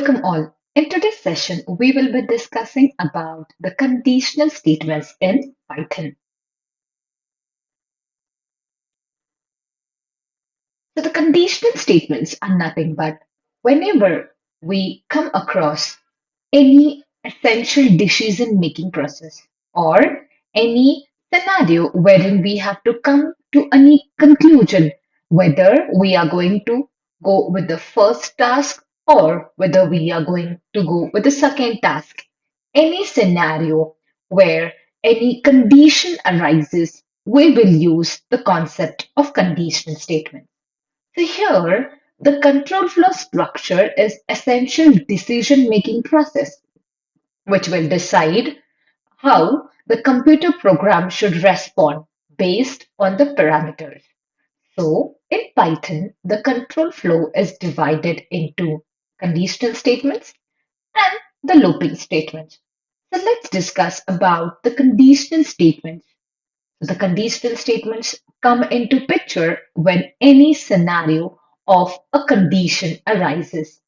Welcome all. In today's session, we will be discussing about the conditional statements in Python. So the conditional statements are nothing but whenever we come across any essential decision making process or any scenario wherein we have to come to any conclusion whether we are going to go with the first task or whether we are going to go with the second task. Any scenario where any condition arises, we will use the concept of conditional statement. So here, the control flow structure is essential decision-making process, which will decide how the computer program should respond based on the parameters. So in Python, the control flow is divided into conditional statements and the looping statements. So let's discuss about the conditional statements. The conditional statements come into picture when any scenario of a condition arises.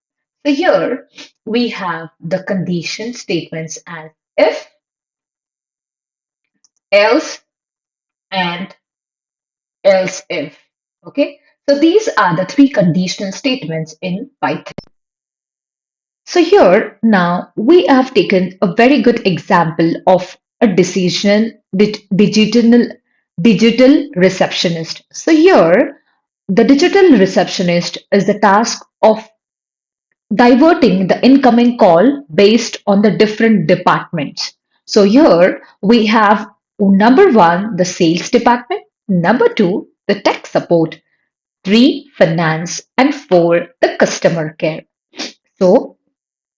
So here we have the condition statements as if, else, and else if. Okay, so these are the three conditional statements in Python. So here now we have taken a very good example of a digital receptionist. So here the digital receptionist is the task of diverting the incoming call based on the different departments. So here we have number one, the sales department, number two, the tech support, three, finance, and four, the customer care. So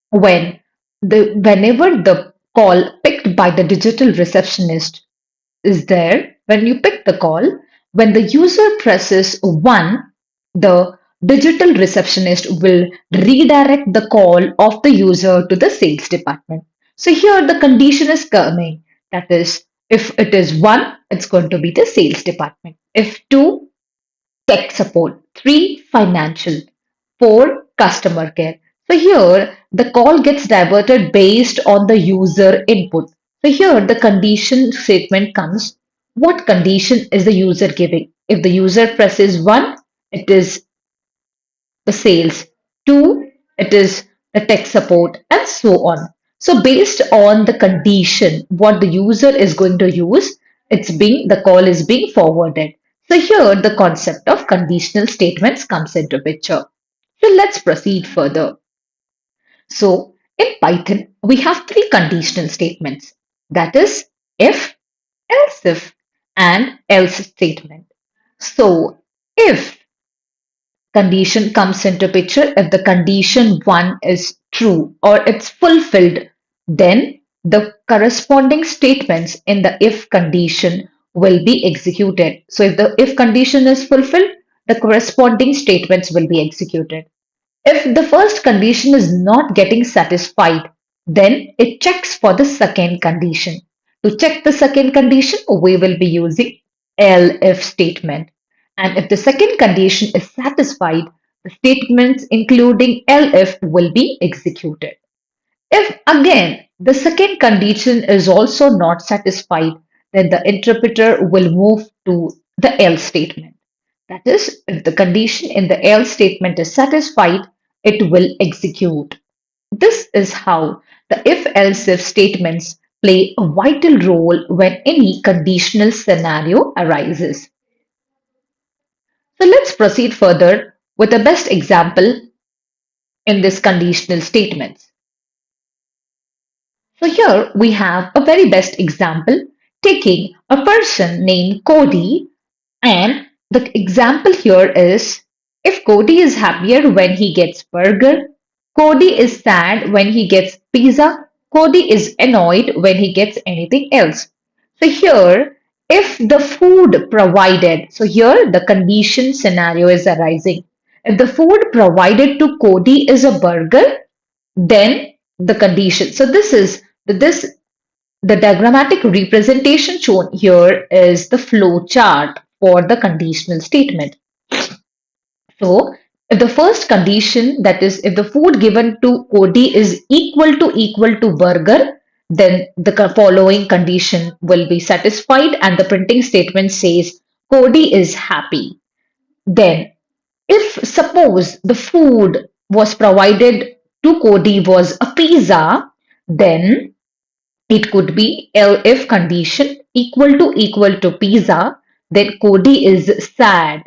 whenever the call picked by the digital receptionist is there, when you pick the call, when the user presses 1, the digital receptionist will redirect the call of the user to the sales department. So here the condition is coming. That is, if it is 1, it's going to be the sales department. If 2, tech support. 3, financial. 4, customer care. So here the call gets diverted based on the user input. So here the condition statement comes. What condition is the user giving? If the user presses 1, it is the sales. 2, it is the tech support, and so on. So based on the condition, what the user is going to use, the call is being forwarded. So here the concept of conditional statements comes into picture. So let's proceed further. So in Python, we have three conditional statements. That is if, else if, and else statement. So if condition comes into picture, if the condition 1 is true or it's fulfilled, then the corresponding statements in the if condition will be executed. So if the if condition is fulfilled, the corresponding statements will be executed. If the first condition is not getting satisfied, then it checks for the second condition. To check the second condition, we will be using elif statement. And if the second condition is satisfied, the statements including elif will be executed. If again the second condition is also not satisfied, then the interpreter will move to the else statement. That is, if the condition in the else statement is satisfied, it will execute. This is how the if-else if statements play a vital role when any conditional scenario arises. So let's proceed further with the best example in this conditional statements. So here we have a very best example taking a person named Cody, and the example here is if Cody is happier when he gets burger, Cody is sad when he gets pizza, Cody is annoyed when he gets anything else. So here if the food provided, so here the condition scenario is arising. If the food provided to Cody is a burger, then the condition. So this the diagrammatic representation shown here is the flow chart for the conditional statement. So If the first condition, that is, if the food given to Cody is equal to burger, then the following condition will be satisfied and the printing statement says Cody is happy. Then, if suppose the food was provided to Cody was a pizza, then it could be if condition equal to pizza, then Cody is sad.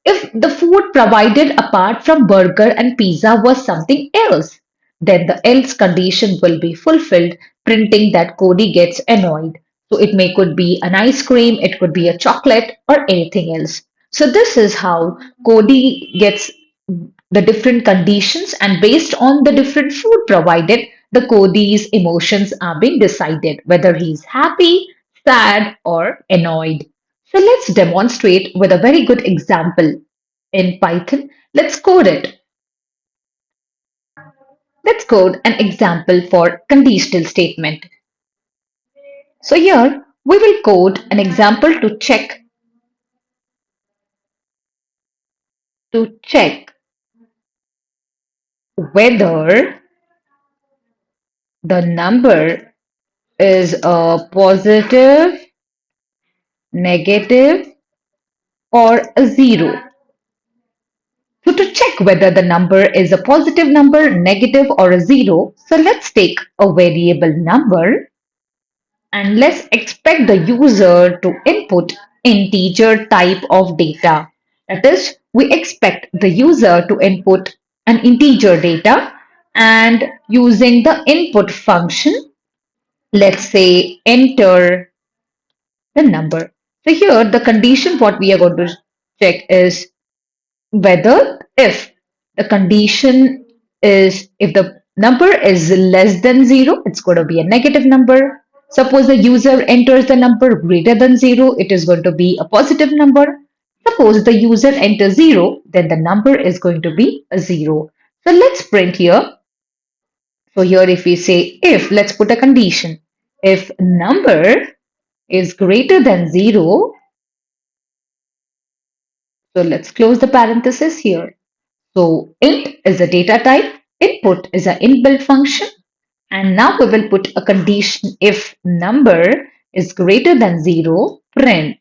If the food provided apart from burger and pizza was something else, then the else condition will be fulfilled, printing that Cody gets annoyed. So it may could be an ice cream, it could be a chocolate or anything else. So this is how Cody gets the different conditions, and based on the different food provided, the Cody's emotions are being decided whether he's happy, sad or annoyed. So let's demonstrate with a very good example in Python. Let's code it. Let's code an example for conditional statement. So here we will code an example to check whether the number is a positive, negative or a zero. So to check whether the number is a positive number, negative or a zero, so let's take a variable number and let's expect the user to input integer type of data. That is, we expect the user to input an integer data, and using the input function, let's say enter the number. So here the condition what we are going to check is whether if the condition is if the number is less than 0, it's going to be a negative number. Suppose the user enters the number greater than 0, it is going to be a positive number. Suppose the user enters 0, then the number is going to be a 0. So let's print here. So here if we say if, let's put a condition. If number is greater than 0, so let's close the parenthesis here. So int is a data type, input is an inbuilt function, and now we will put a condition if number is greater than 0, print.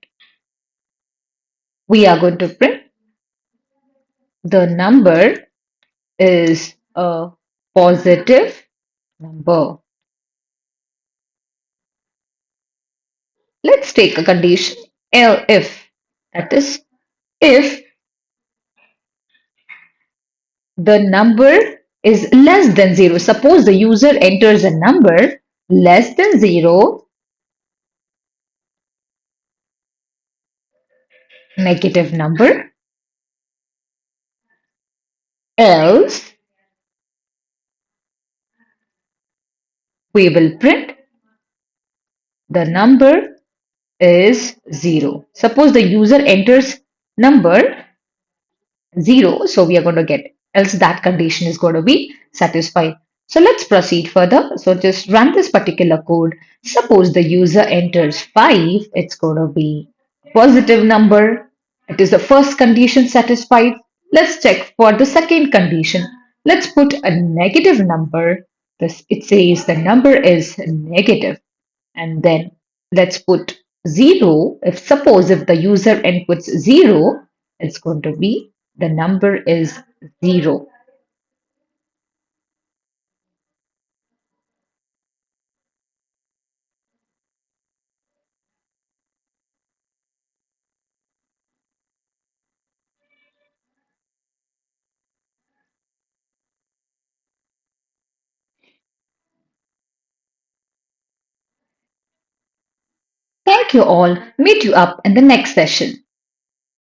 We are going to print the number is a positive number. Let's take a condition if, that is, if the number is less than 0. Suppose the user enters a number less than 0, negative number, else we will print the number is 0. Suppose the user enters number 0, so we are going to get else that condition is going to be satisfied. So let's proceed further. So just run this particular code. Suppose the user enters 5, it's going to be positive number. It is the first condition satisfied. Let's check for the second condition. Let's put a negative number. This it says the number is negative, and then let's put 0. If suppose if the user inputs 0, it's going to be the number is 0. Thank you all. Meet you up in the next session.